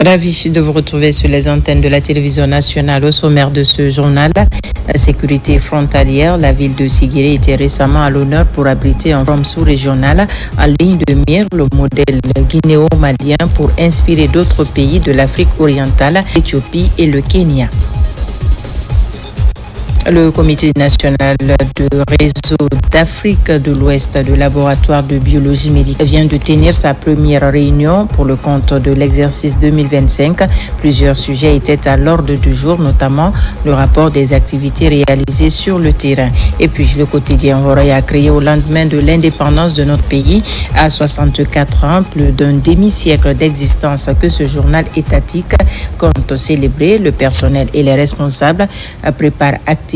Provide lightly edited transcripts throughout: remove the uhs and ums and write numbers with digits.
Ravi de vous retrouver sur les antennes de la télévision nationale. Au sommaire de ce journal, la sécurité frontalière. La ville de Siguiri était récemment à l'honneur pour abriter un forum sous-régional en ligne de mire, le modèle guinéo-malien, pour inspirer d'autres pays de l'Afrique orientale, l'Éthiopie et le Kenya. Le Comité national de réseau d'Afrique de l'Ouest de laboratoire de biologie médicale vient de tenir sa première réunion pour le compte de l'exercice 2025. Plusieurs sujets étaient à l'ordre du jour, notamment le rapport des activités réalisées sur le terrain. Et puis le quotidien Horaï a créé au lendemain de l'indépendance de notre pays à 64 ans, plus d'un demi-siècle d'existence que ce journal étatique compte célébrer. Le personnel et les responsables préparent activement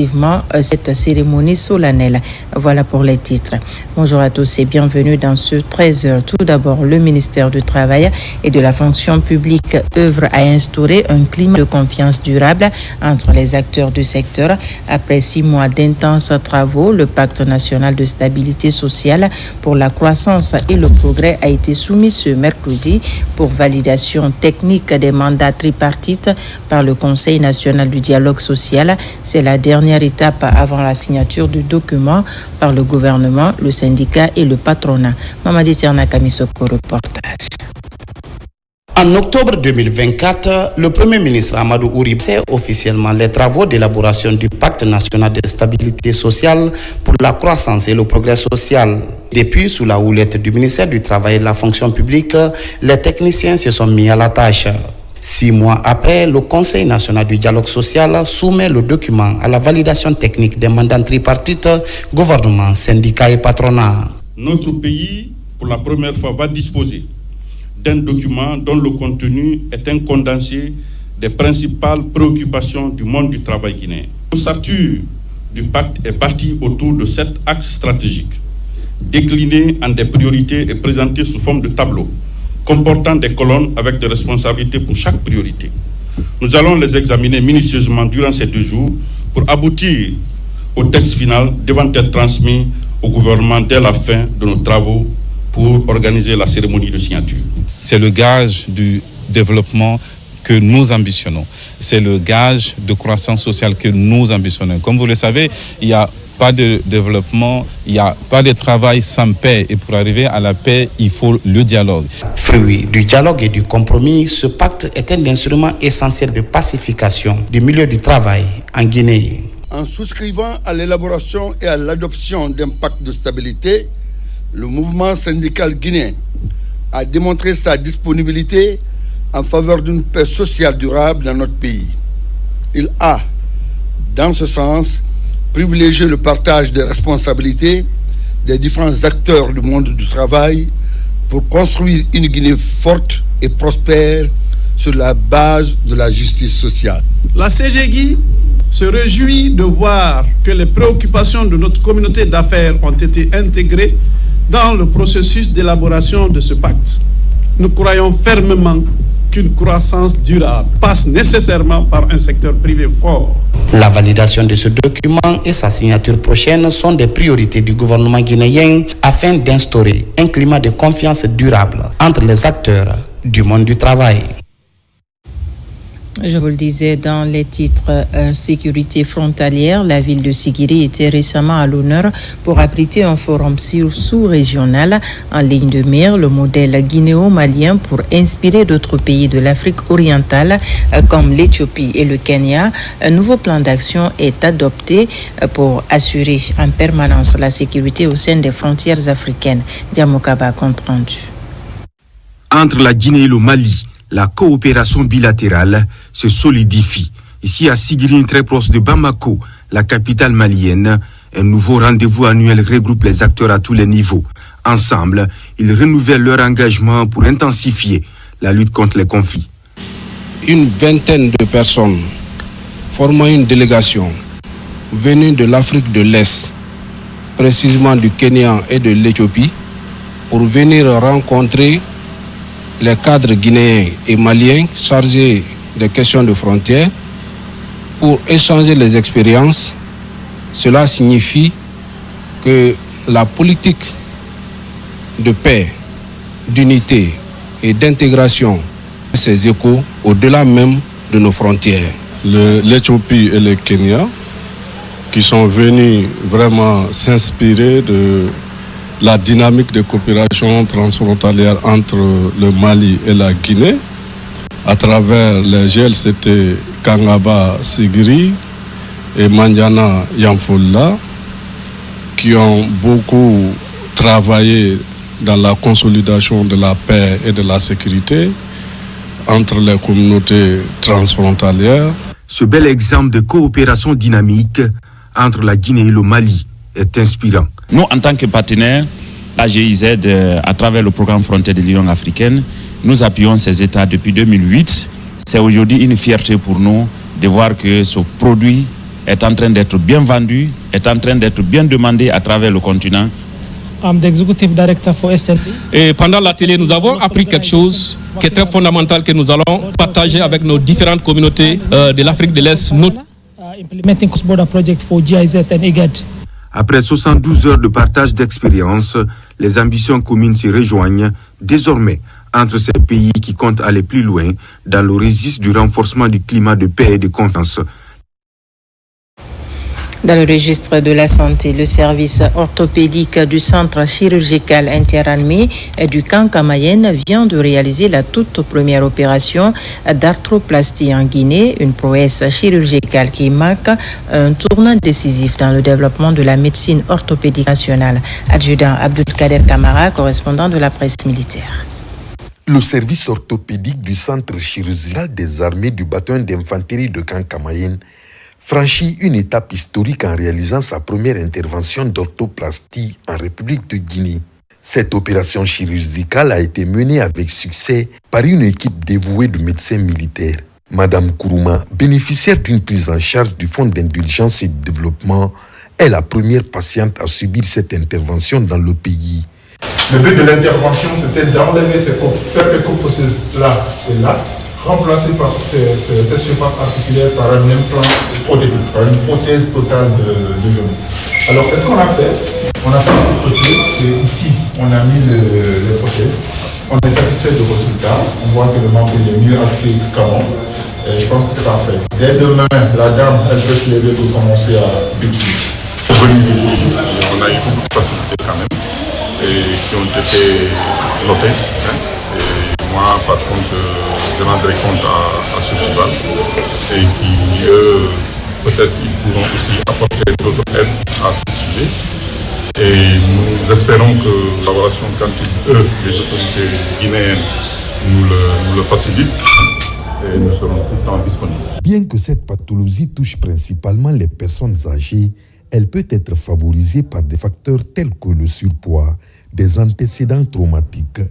cette cérémonie solennelle. Voilà pour les titres. Bonjour à tous et bienvenue dans ce 13h. Tout d'abord, le ministère du Travail et de la fonction publique œuvre à instaurer un climat de confiance durable entre les acteurs du secteur. Après 6 mois d'intenses travaux, le pacte national de stabilité sociale pour la croissance et le progrès a été soumis ce mercredi pour validation technique des mandats tripartites par le Conseil national du dialogue social. C'est la dernière étape avant la signature du document par le gouvernement, le syndicat et le patronat. Mamadi Ternakamisoko, reportage. En octobre 2024, le Premier ministre Amadou Ouri sait officiellement les travaux d'élaboration du Pacte national de stabilité sociale pour la croissance et le progrès social. Depuis, sous la houlette du ministère du Travail et de la fonction publique, les techniciens se sont mis à la tâche. 6 mois après, le Conseil national du dialogue social soumet le document à la validation technique des mandats tripartites, gouvernement, syndicats et patronat. Notre pays, pour la première fois, va disposer d'un document dont le contenu est un condensé des principales préoccupations du monde du travail guinéen. L'ossature du pacte est bâtie autour de 7 axes stratégiques, déclinés en des priorités et présentés sous forme de tableaux, comportant des colonnes avec des responsabilités pour chaque priorité. Nous allons les examiner minutieusement durant ces 2 jours pour aboutir au texte final devant être transmis au gouvernement dès la fin de nos travaux pour organiser la cérémonie de signature. C'est le gage du développement que nous ambitionnons. C'est le gage de croissance sociale que nous ambitionnons. Comme vous le savez, il n'y a pas de développement, il n'y a pas de travail sans paix. Et pour arriver à la paix, il faut le dialogue. Fruit du dialogue et du compromis, ce pacte est un instrument essentiel de pacification du milieu du travail en Guinée. En souscrivant à l'élaboration et à l'adoption d'un pacte de stabilité, le mouvement syndical guinéen a démontré sa disponibilité en faveur d'une paix sociale durable dans notre pays. Il a, dans ce sens, privilégier le partage des responsabilités des différents acteurs du monde du travail pour construire une Guinée forte et prospère sur la base de la justice sociale. La CGI se réjouit de voir que les préoccupations de notre communauté d'affaires ont été intégrées dans le processus d'élaboration de ce pacte. Nous croyons fermement qu'une croissance durable passe nécessairement par un secteur privé fort. La validation de ce document et sa signature prochaine sont des priorités du gouvernement guinéen afin d'instaurer un climat de confiance durable entre les acteurs du monde du travail. Je vous le disais dans les titres, sécurité frontalière, la ville de Siguiri était récemment à l'honneur pour abriter un forum sous-régional en ligne de mire, le modèle guinéo-malien pour inspirer d'autres pays de l'Afrique orientale comme l'Éthiopie et le Kenya. Un nouveau plan d'action est adopté pour assurer en permanence la sécurité au sein des frontières africaines. Diamokaba, compte rendu. Entre la Guinée et le Mali, la coopération bilatérale se solidifie. Ici à Siguiri, très proche de Bamako, la capitale malienne, un nouveau rendez-vous annuel regroupe les acteurs à tous les niveaux. Ensemble, ils renouvellent leur engagement pour intensifier la lutte contre les conflits. Une vingtaine de personnes formant une délégation venue de l'Afrique de l'Est, précisément du Kenya et de l'Éthiopie, pour venir rencontrer les cadres guinéens et maliens chargés des questions de frontières pour échanger les expériences. Cela signifie que la politique de paix, d'unité et d'intégration Ces échos au-delà même de nos frontières. L'Éthiopie et le Kenya qui sont venus vraiment s'inspirer de la dynamique de coopération transfrontalière entre le Mali et la Guinée à travers les GLCT Kangaba Sigiri et Mandiana Yamfolla qui ont beaucoup travaillé dans la consolidation de la paix et de la sécurité entre les communautés transfrontalières. Ce bel exemple de coopération dynamique entre la Guinée et le Mali est inspirant. Nous, en tant que partenaires, la GIZ, à travers le programme Frontières de l'Union africaine, nous appuyons ces États depuis 2008. C'est aujourd'hui une fierté pour nous de voir que ce produit est en train d'être bien vendu, est en train d'être bien demandé à travers le continent. Et pendant l'atelier, nous avons appris quelque chose qui est très fondamental que nous allons partager avec nos différentes communautés de l'Afrique de l'Est. Après 72 heures de partage d'expérience, les ambitions communes se rejoignent désormais entre ces pays qui comptent aller plus loin dans le registre du renforcement du climat de paix et de confiance. Dans le registre de la santé, le service orthopédique du centre chirurgical interarmé du camp Kamayenne vient de réaliser la toute première opération d'arthroplastie en Guinée, une prouesse chirurgicale qui marque un tournant décisif dans le développement de la médecine orthopédique nationale. Adjudant Abdulkader Kamara, correspondant de la presse militaire. Le service orthopédique du centre chirurgical des armées du bataillon d'infanterie de camp Kamayenne franchit une étape historique en réalisant sa première intervention d'orthoplastie en République de Guinée. Cette opération chirurgicale a été menée avec succès par une équipe dévouée de médecins militaires. Madame Kourouma, bénéficiaire d'une prise en charge du Fonds d'indulgence et de développement, est la première patiente à subir cette intervention dans le pays. Le but de l'intervention, c'était d'enlever faire éco-process-là et là, remplacé par cette surface articulaire par un implant prothétique, par une prothèse totale de genou. Alors c'est ce qu'on a fait. On a fait une prothèse et ici on a mis les prothèses. On est satisfait du résultat. On voit que le membre est mieux axé qu'avant. Et je pense que c'est parfait. Dès demain, la dame, elle peut se lever pour commencer à décliner. On a eu beaucoup de facilités quand même et qui ont été notées. Moi, par contre, je rendrai compte à ce cheval et qui, peut-être, ils pourront aussi apporter d'autres aides à ce sujet. Et nous espérons que la relation, quand les autorités guinéennes nous le facilitent, et nous serons tout le temps disponibles. Bien que cette pathologie touche principalement les personnes âgées, elle peut être favorisée par des facteurs tels que le surpoids, des antécédents traumatiques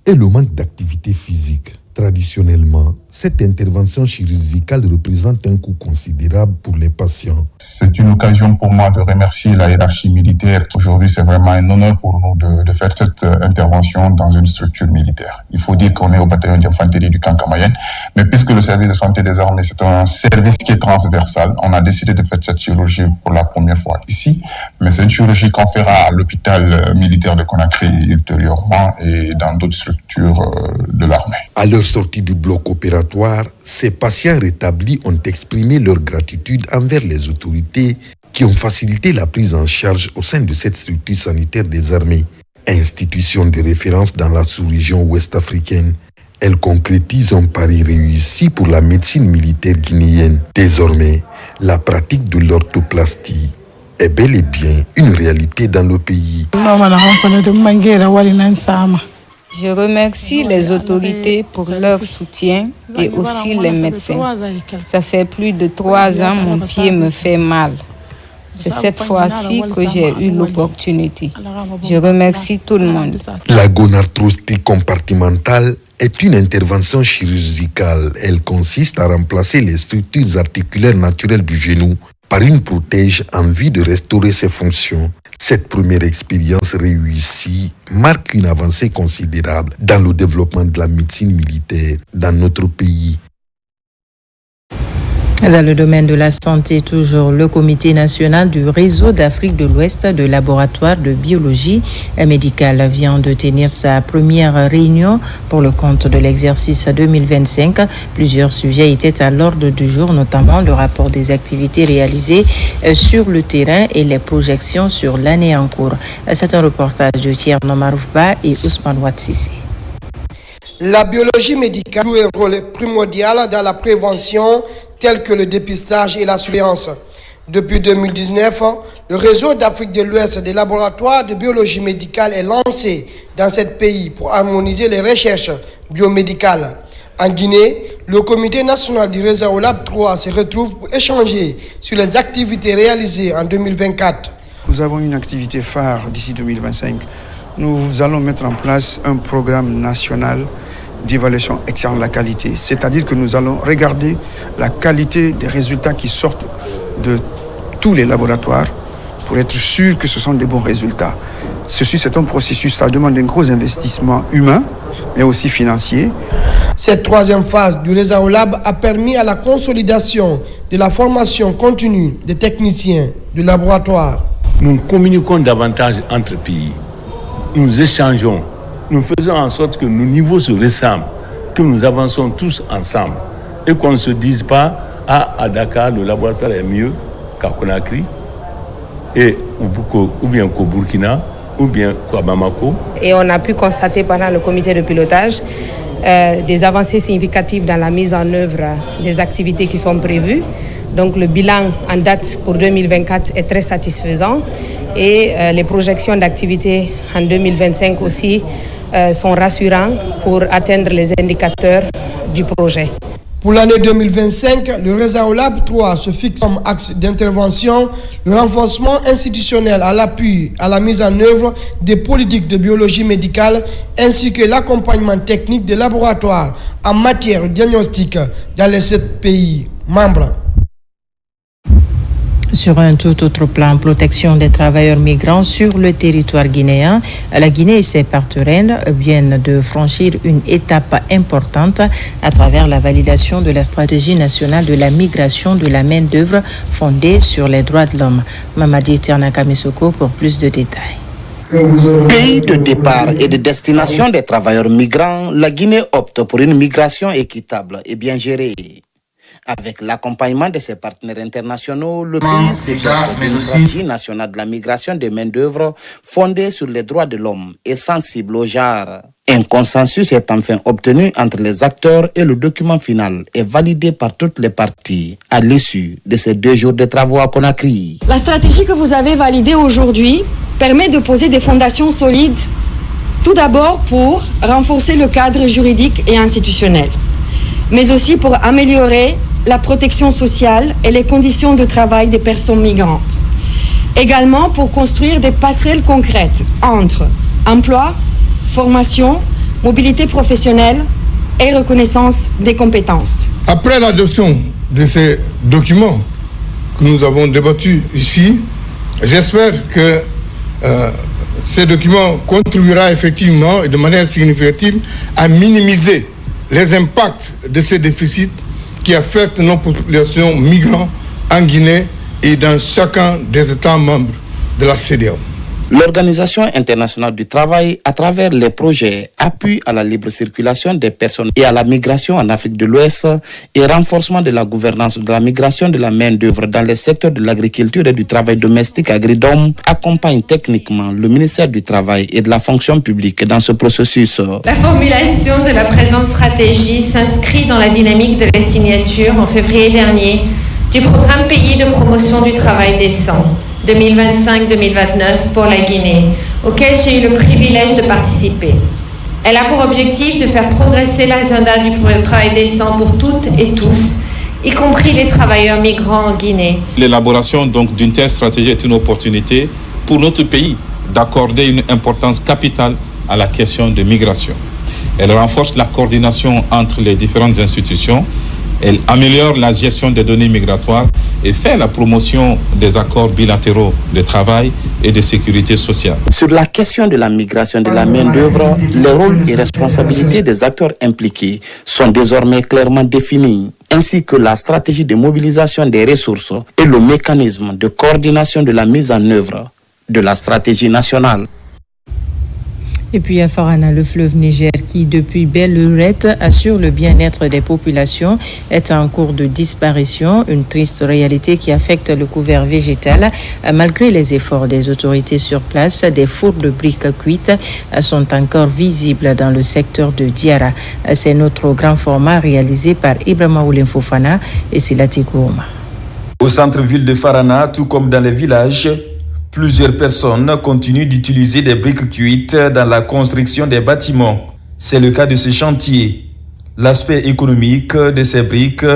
et le manque d'activité physique. Traditionnellement, cette intervention chirurgicale représente un coût considérable pour les patients. C'est une occasion pour moi de remercier la hiérarchie militaire. Aujourd'hui, c'est vraiment un honneur pour nous de faire cette intervention dans une structure militaire. Il faut dire qu'on est au bataillon d'infanterie du camp Kamayenne, mais puisque le service de santé des armées, c'est un service qui est transversal, on a décidé de faire cette chirurgie pour la première fois ici, mais c'est une chirurgie qu'on fera à l'hôpital militaire de Conakry ultérieurement et dans d'autres structures de l'armée. À leur sortie du bloc opératoire, ces patients rétablis ont exprimé leur gratitude envers les autorités qui ont facilité la prise en charge au sein de cette structure sanitaire des armées. Institution de référence dans la sous-région ouest-africaine, elle concrétise un pari réussi pour la médecine militaire guinéenne. Désormais, la pratique de l'orthoplastie est bel et bien une réalité dans le pays. Je remercie les autorités pour leur soutien et aussi les médecins. Ça fait plus de 3 ans, mon pied me fait mal. C'est cette fois-ci que j'ai eu l'opportunité. Je remercie tout le monde. La gonarthroscopie compartimentale est une intervention chirurgicale. Elle consiste à remplacer les structures articulaires naturelles du genou par une prothèse en vue de restaurer ses fonctions. Cette première expérience réussie marque une avancée considérable dans le développement de la médecine militaire dans notre pays. Dans le domaine de la santé, toujours, le Comité national du réseau d'Afrique de l'Ouest de laboratoire de biologie médicale vient de tenir sa première réunion pour le compte de l'exercice 2025. Plusieurs sujets étaient à l'ordre du jour, notamment le rapport des activités réalisées sur le terrain et les projections sur l'année en cours. C'est un reportage de Thierno Maroufba et Ousmane Ouatsissé. La biologie médicale joue un rôle primordial dans la prévention, tels que le dépistage et la surveillance. Depuis 2019, le réseau d'Afrique de l'Ouest des laboratoires de biologie médicale est lancé dans ce pays pour harmoniser les recherches biomédicales. En Guinée, le comité national du réseau Lab 3 se retrouve pour échanger sur les activités réalisées en 2024. Nous avons une activité phare d'ici 2025. Nous allons mettre en place un programme national d'évaluation externe de la qualité. C'est-à-dire que nous allons regarder la qualité des résultats qui sortent de tous les laboratoires pour être sûr que ce sont des bons résultats. Ceci, c'est un processus, ça demande un gros investissement humain, mais aussi financier. Cette troisième phase du réseau Lab a permis à la consolidation de la formation continue des techniciens du laboratoire. Nous communiquons davantage entre pays. Nous échangeons. Nous faisons en sorte que nos niveaux se ressemblent, que nous avançons tous ensemble et qu'on ne se dise pas à Dakar, le laboratoire est mieux qu'à Conakry, ou bien qu'au Burkina, ou bien qu'à Bamako. Et on a pu constater pendant le comité de pilotage des avancées significatives dans la mise en œuvre des activités qui sont prévues. Donc le bilan en date pour 2024 est très satisfaisant et les projections d'activité en 2025 aussi sont rassurants pour atteindre les indicateurs du projet. Pour l'année 2025, le réseau Lab 3 se fixe comme axe d'intervention le renforcement institutionnel à l'appui à la mise en œuvre des politiques de biologie médicale ainsi que l'accompagnement technique des laboratoires en matière de diagnostic dans les 7 pays membres. Sur un tout autre plan, protection des travailleurs migrants sur le territoire guinéen, la Guinée et ses partenaires viennent de franchir une étape importante à travers la validation de la stratégie nationale de la migration de la main-d'œuvre fondée sur les droits de l'homme. Mamadi Ternakamisoko pour plus de détails. Pays de départ et de destination des travailleurs migrants, la Guinée opte pour une migration équitable et bien gérée. Avec l'accompagnement de ses partenaires internationaux, le pays s'est doté d'une stratégie nationale de la migration de main-d'œuvre fondée sur les droits de l'homme et sensible au genre. Un consensus est enfin obtenu entre les acteurs et le document final est validé par toutes les parties à l'issue de ces 2 jours de travaux à Conakry. La stratégie que vous avez validée aujourd'hui permet de poser des fondations solides, tout d'abord pour renforcer le cadre juridique et institutionnel, mais aussi pour améliorer la protection sociale et les conditions de travail des personnes migrantes. Également pour construire des passerelles concrètes entre emploi, formation, mobilité professionnelle et reconnaissance des compétences. Après l'adoption de ces documents que nous avons débattus ici, j'espère que ces documents contribuera effectivement et de manière significative à minimiser les impacts de ces déficits qui affectent nos populations migrantes en Guinée et dans chacun des États membres de la CEDEAO. L'Organisation internationale du travail, à travers les projets appui à la libre circulation des personnes et à la migration en Afrique de l'Ouest et renforcement de la gouvernance de la migration de la main-d'œuvre dans les secteurs de l'agriculture et du travail domestique agridome, accompagne techniquement le ministère du Travail et de la fonction publique dans ce processus. La formulation de la présente stratégie s'inscrit dans la dynamique de la signature en février dernier du programme Pays de promotion du travail décent 2025-2029 pour la Guinée, auquel j'ai eu le privilège de participer. Elle a pour objectif de faire progresser l'agenda du travail décent pour toutes et tous, y compris les travailleurs migrants en Guinée. L'élaboration donc d'une telle stratégie est une opportunité pour notre pays d'accorder une importance capitale à la question de migration. Elle renforce la coordination entre les différentes institutions. Elle améliore la gestion des données migratoires et fait la promotion des accords bilatéraux de travail et de sécurité sociale. Sur la question de la migration de la main-d'œuvre, les rôles et responsabilités des acteurs impliqués sont désormais clairement définis. ainsi que la stratégie de mobilisation des ressources et le mécanisme de coordination de la mise en œuvre de la stratégie nationale. Et puis à Farana, le fleuve Niger qui, depuis belle lurette, assure le bien-être des populations, est en cours de disparition. Une triste réalité qui affecte le couvert végétal. Malgré les efforts des autorités sur place, des fours de briques cuites sont encore visibles dans le secteur de Diara. C'est notre grand format réalisé par Ibrahima Oulim Fofana et Silati Kouma. Au centre-ville de Farana, tout comme dans les villages, plusieurs personnes continuent d'utiliser des briques cuites dans la construction des bâtiments. C'est le cas de ce chantier. L'aspect économique de ces briques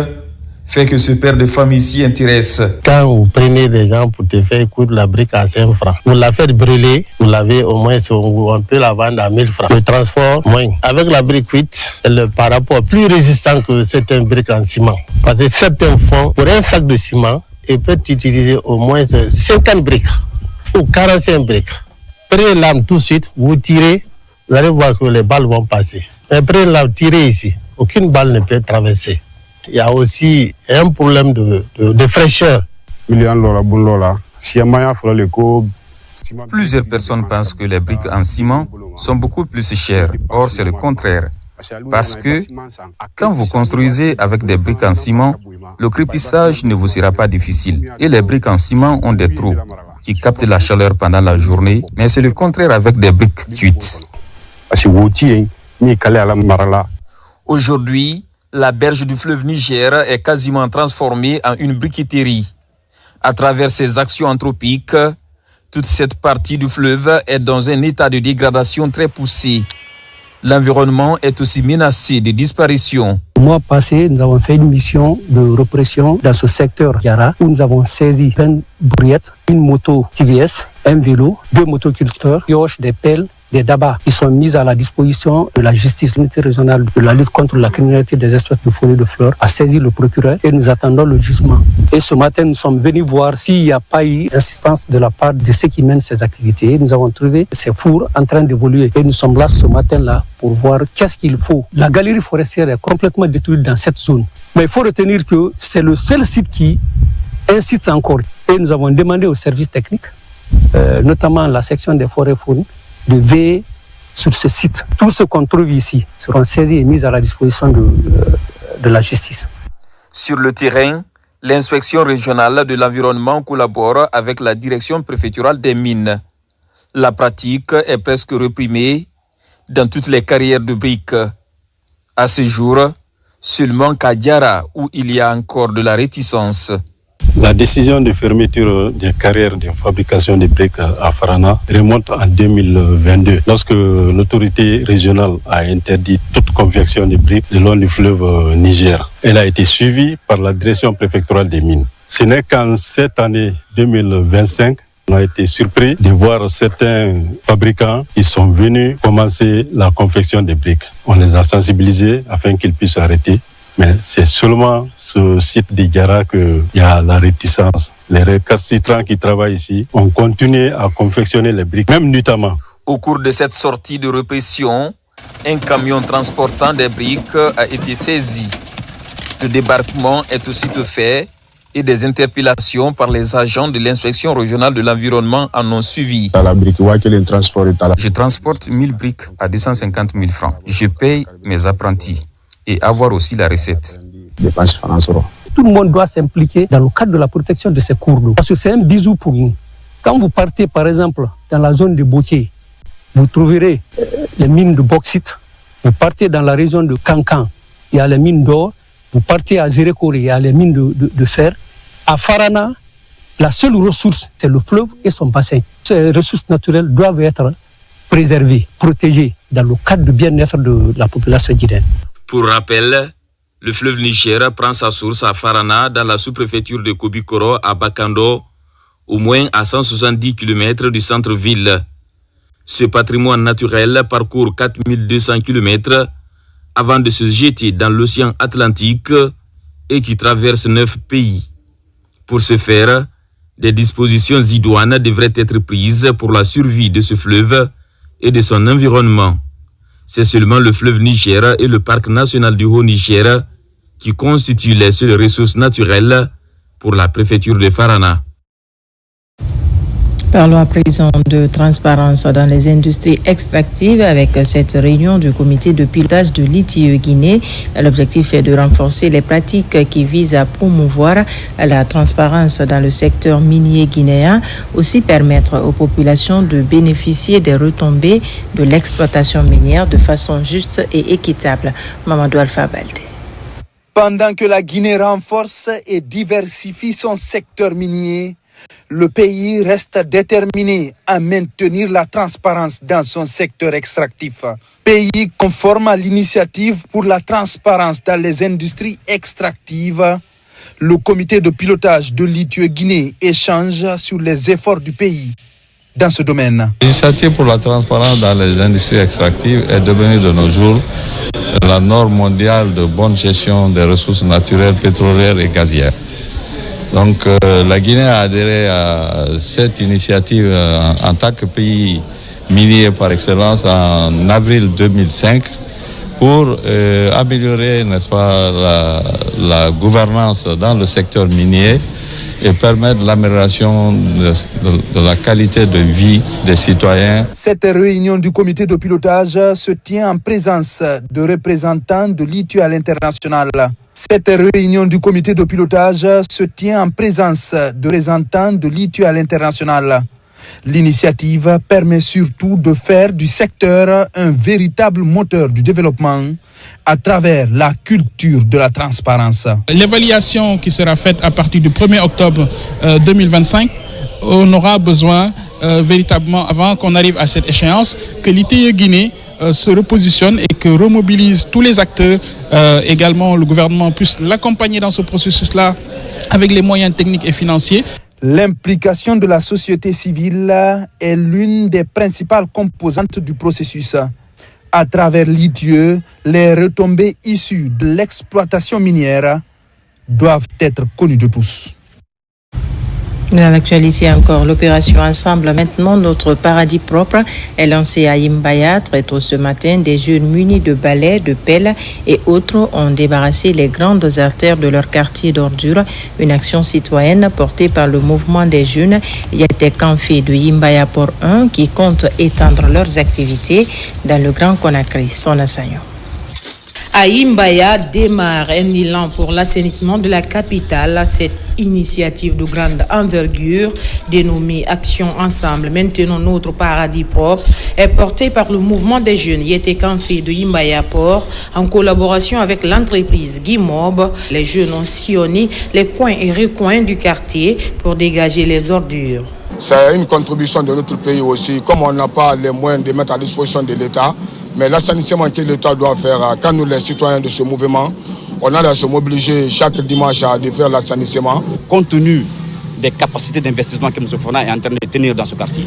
fait que ce père de famille s'y intéresse. Quand vous prenez des gens pour te faire coudre la brique à 5 francs, vous la faites brûler, vous l'avez au moins, on peut la vendre à 1000 francs. Le transport, moins. Avec la brique cuite, le par rapport plus résistant que certaines briques en ciment. Parce que certains font, pour un sac de ciment, ils peuvent utiliser au moins 50 briques. Ou 45 briques. Prenez l'arme tout de suite, vous tirez, vous allez voir que les balles vont passer. Mais prenez l'arme, tirez ici, aucune balle ne peut traverser. Il y a aussi un problème de fraîcheur. Plusieurs personnes pensent que les briques en ciment sont beaucoup plus chères. Or, c'est le contraire. Parce que quand vous construisez avec des briques en ciment, le crépissage ne vous sera pas difficile. Et les briques en ciment ont des trous qui captent la chaleur pendant la journée, mais c'est le contraire avec des briques cuites. Aujourd'hui, la berge du fleuve Niger est quasiment transformée en une briqueterie. À travers ses actions anthropiques, toute cette partie du fleuve est dans un état de dégradation très poussé. L'environnement est aussi menacé de disparition. Le mois passé, nous avons fait une mission de répression dans ce secteur Yara où nous avons saisi 20 brouillettes, une moto TVS, un vélo, 2 motoculteurs, pioches, des pelles, des dabas qui sont mises à la disposition de la justice, l'unité régionale de la lutte contre la criminalité des espèces de faune et de fleurs, a saisi le procureur et nous attendons le jugement. Et ce matin, nous sommes venus voir s'il n'y a pas eu d'assistance de la part de ceux qui mènent ces activités. Nous avons trouvé ces fours en train d'évoluer et nous sommes là ce matin-là pour voir qu'est-ce qu'il faut. La galerie forestière est complètement détruite dans cette zone. Mais il faut retenir que c'est le seul site qui insiste encore. Et nous avons demandé aux services techniques, notamment la section des forêts faunes, de veiller sur ce site. Tout ce qu'on trouve ici seront saisis et mis à la disposition de la justice. Sur le terrain, l'inspection régionale de l'environnement collabore avec la direction préfectorale des mines. La pratique est presque réprimée dans toutes les carrières de briques. À ce jour, seulement qu'à Diara, où il y a encore de la réticence. La décision de fermeture des carrières de fabrication de briques à Farana remonte en 2022, lorsque l'autorité régionale a interdit toute confection de briques le long du fleuve Niger. Elle a été suivie par la direction préfectorale des mines. Ce n'est qu'en cette année 2025 on a été surpris de voir certains fabricants qui sont venus commencer la confection des briques. On les a sensibilisés afin qu'ils puissent arrêter. Mais c'est seulement ce site de Diara qu'il y a la réticence. Les récalcitrants qui travaillent ici ont continué à confectionner les briques, même nuitamment. Au cours de cette sortie de répression, un camion transportant des briques a été saisi. Le débarquement est aussitôt fait et des interpellations par les agents de l'inspection régionale de l'environnement en ont suivi. Je transporte 1000 briques à 250 000 francs. Je paye mes apprentis et avoir aussi la recette. Tout le monde doit s'impliquer dans le cadre de la protection de ces cours d'eau. Parce que c'est un bisou pour nous. Quand vous partez par exemple dans la zone de Botier, vous trouverez les mines de bauxite. Vous partez dans la région de Kankan, il y a les mines d'or. Vous partez à Zérekore, il y a les mines de fer. À Farana, la seule ressource, c'est le fleuve et son bassin. Ces ressources naturelles doivent être préservées, protégées dans le cadre du bien-être de la population guinéenne. Pour rappel, le fleuve Niger prend sa source à Farana dans la sous-préfecture de Kobikoro à Bakando, au moins à 170 km du centre-ville. Ce patrimoine naturel parcourt 4200 km avant de se jeter dans l'océan Atlantique et qui traverse 9 pays. Pour ce faire, des dispositions idoines devraient être prises pour la survie de ce fleuve et de son environnement. C'est seulement le fleuve Niger et le parc national du Haut-Niger qui constituent les seules ressources naturelles pour la préfecture de Farana. Parlons à présent de transparence dans les industries extractives avec cette réunion du comité de pilotage de l'ITIE Guinée. L'objectif est de renforcer les pratiques qui visent à promouvoir la transparence dans le secteur minier guinéen, aussi permettre aux populations de bénéficier des retombées de l'exploitation minière de façon juste et équitable. Mamadou Alpha Baldé. Pendant que la Guinée renforce et diversifie son secteur minier, le pays reste déterminé à maintenir la transparence dans son secteur extractif. Pays conforme à l'initiative pour la transparence dans les industries extractives, le comité de pilotage de l'ITIE Guinée échange sur les efforts du pays dans ce domaine. L'initiative pour la transparence dans les industries extractives est devenue de nos jours la norme mondiale de bonne gestion des ressources naturelles pétrolières et gazières. Donc la Guinée a adhéré à cette initiative en tant que pays minier par excellence en avril 2005 pour améliorer, n'est-ce pas, la gouvernance dans le secteur minier et permettre l'amélioration de la qualité de vie des citoyens. Cette réunion du comité de pilotage se tient en présence de représentants de l'ITIE à l'international. Cette réunion du comité de pilotage se tient en présence de représentants de l'ITIE à l'international. L'initiative permet surtout de faire du secteur un véritable moteur du développement à travers la culture de la transparence. L'évaluation qui sera faite à partir du 1er octobre 2025, on aura besoin véritablement, avant qu'on arrive à cette échéance, que l'ITIE Guinée se repositionne et que remobilise tous les acteurs, également le gouvernement puisse l'accompagner dans ce processus-là avec les moyens techniques et financiers. L'implication de la société civile est l'une des principales composantes du processus. À travers l'ITIE, les retombées issues de l'exploitation minière doivent être connues de tous. Dans l'actualité encore, l'opération Ensemble maintenant notre paradis propre est lancée à Imbaya. Très tôt ce matin, des jeunes munis de balais, de pelles et autres ont débarrassé les grandes artères de leur quartier d'ordures. Une action citoyenne portée par le mouvement des jeunes Yetekanfé de Imbaya Port 1 qui compte étendre leurs activités dans le Grand Conakry. Son assaillant. À Imbaya démarre un élan pour l'assainissement de la capitale. Cette initiative de grande envergure, dénommée Action Ensemble, maintenant notre paradis propre, est portée par le mouvement des jeunes Yetekanfé de Imbaya Port en collaboration avec l'entreprise Guimob. Les jeunes ont sillonné les coins et recoins du quartier pour dégager les ordures. C'est une contribution de notre pays aussi, comme on n'a pas les moyens de mettre à disposition de l'État. Mais l'assainissement que l'État doit faire, quand nous les citoyens de ce mouvement, on a à se mobiliser chaque dimanche à faire l'assainissement. Compte tenu des capacités d'investissement que M. Fona est en train de tenir dans ce quartier,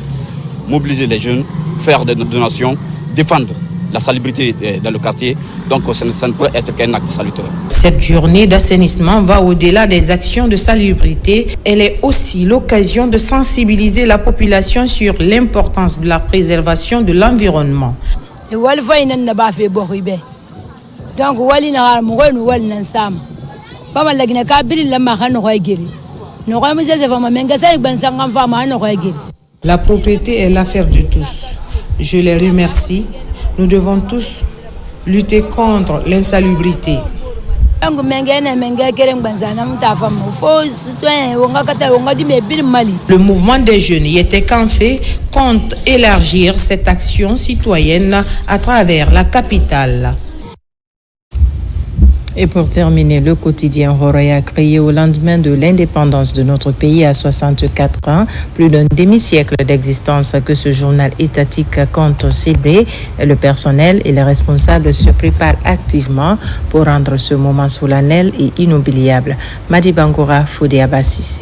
mobiliser les jeunes, faire des donations, défendre la salubrité dans le quartier, donc ça ne pourrait être qu'un acte salutaire. Cette journée d'assainissement va au-delà des actions de salubrité. Elle est aussi l'occasion de sensibiliser la population sur l'importance de la préservation de l'environnement. Donc wali na mugwe no wali nan sama bama lagina ka bil la ma khano khoygiri no khoy musese fama menga say ban sangam fama no khoygiri. La propriété est l'affaire de tous. Je les remercie. Nous devons tous lutter contre l'insalubrité. Le mouvement des jeunes Yetekanfé compte élargir cette action citoyenne à travers la capitale. Et pour terminer, le quotidien Horoya, créé au lendemain de l'indépendance de notre pays à 64 ans, plus d'un demi-siècle d'existence que ce journal étatique compte célébrer. Le personnel et les responsables se préparent activement pour rendre ce moment solennel et inoubliable. Madi Bangora Foudé Abassissé.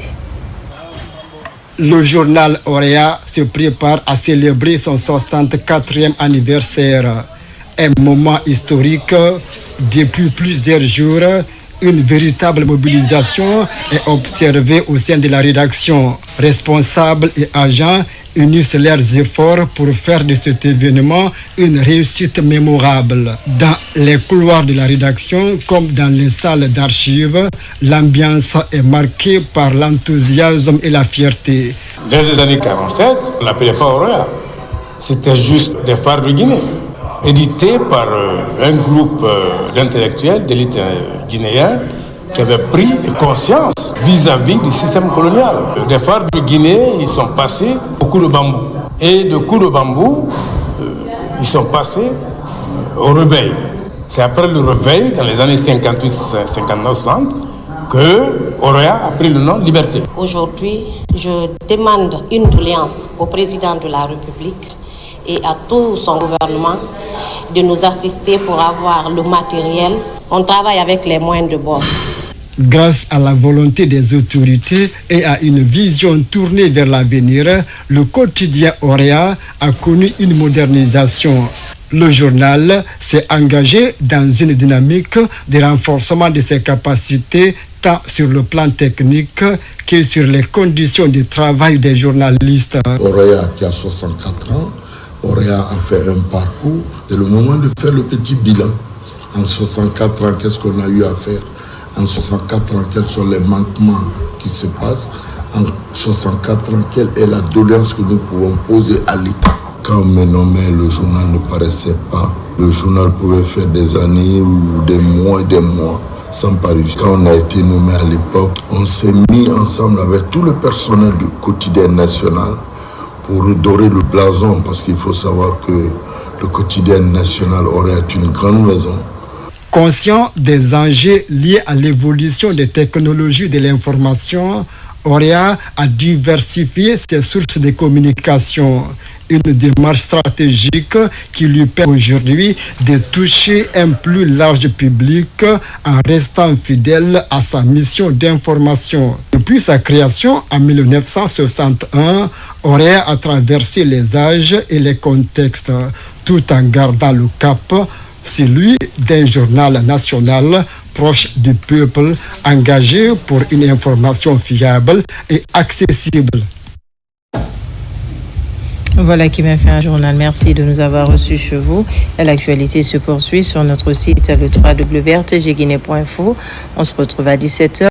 Le journal Horoya se prépare à célébrer son 64e anniversaire. Un moment historique. Depuis plusieurs jours, une véritable mobilisation est observée au sein de la rédaction. Responsables et agents unissent leurs efforts pour faire de cet événement une réussite mémorable. Dans les couloirs de la rédaction comme dans les salles d'archives, l'ambiance est marquée par l'enthousiasme et la fierté. Dès les années 47, on l'appelait pas Auréa. C'était juste des phares de Guinée, édités par un groupe d'intellectuels d'élite guinéens qui avaient pris conscience vis-à-vis du système colonial. Les phares de Guinée, ils sont passés au coup de bambou. Et de coup de bambou, ils sont passés au réveil. C'est après le réveil, dans les années 58, 59, 60, que Auréa a pris le nom Liberté. Aujourd'hui, je demande une doléance au président de la République et à tout son gouvernement de nous assister pour avoir le matériel. On travaille avec les moyens de bord. Grâce à la volonté des autorités et à une vision tournée vers l'avenir, le quotidien Auréa a connu une modernisation. Le journal s'est engagé dans une dynamique de renforcement de ses capacités tant sur le plan technique que sur les conditions de travail des journalistes. Auréa qui a 64 ans, Auréa a fait un parcours. C'est le moment de faire le petit bilan. En 64 ans, qu'est-ce qu'on a eu à faire? En 64 ans, quels sont les manquements qui se passent? En 64 ans, quelle est la doléance que nous pouvons poser à l'État? Quand on me nommait, le journal ne paraissait pas. Le journal pouvait faire des années ou des mois sans parution. Quand on a été nommé à l'époque, on s'est mis ensemble avec tout le personnel du quotidien national pour redorer le blason, parce qu'il faut savoir que le quotidien national aurait une grande maison. Conscient des enjeux liés à l'évolution des technologies de l'information, Auréa a diversifié ses sources de communication. Une démarche stratégique qui lui permet aujourd'hui de toucher un plus large public en restant fidèle à sa mission d'information. Depuis sa création en 1961, Auréa a traversé les âges et les contextes, tout en gardant le cap, celui d'un journal national proche du peuple, engagé pour une information fiable et accessible. Voilà qui m'a fait un journal. Merci de nous avoir reçus chez vous. L'actualité se poursuit sur notre site le www.rtgguinée.info. On se retrouve à 17h.